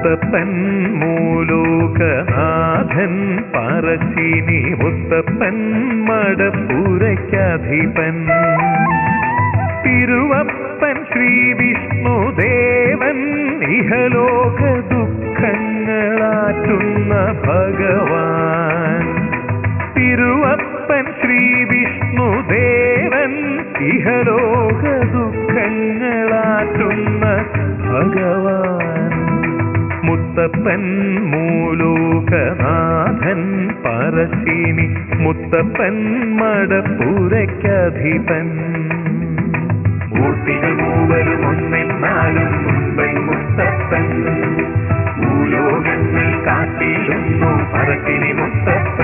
മുത്തപ്പൻ മൂലോകനാഥൻ പറശ്ശിനി മുത്തപ്പൻ മടപ്പുരയ്ക്കധിപൻ തിരുവപ്പൻ ശ്രീ വിഷ്ണുദേവൻ ഇഹലോക ദുഃഖങ്ങളാറ്റുന്ന ഭഗവാൻ തിരുവപ്പൻ ശ്രീ വിഷ്ണുദേവൻ ഇഹലോക ദുഃഖങ്ങളാറ്റുന്ന ഭഗവാൻ മുത്തപ്പൻ മൂലോകനാഥൻ പറശ്ശിനി മുത്തപ്പൻ മടപ്പുരയ്ക്കധിപൻ മൂർത്തികൾ മൂവരും ഒന്നെന്നാലും മുൻപൻ മുത്തപ്പൻ ഭൂലോകങ്ങൾ കാട്ടിടുന്നു പറശ്ശിനി മുത്തപ്പൻ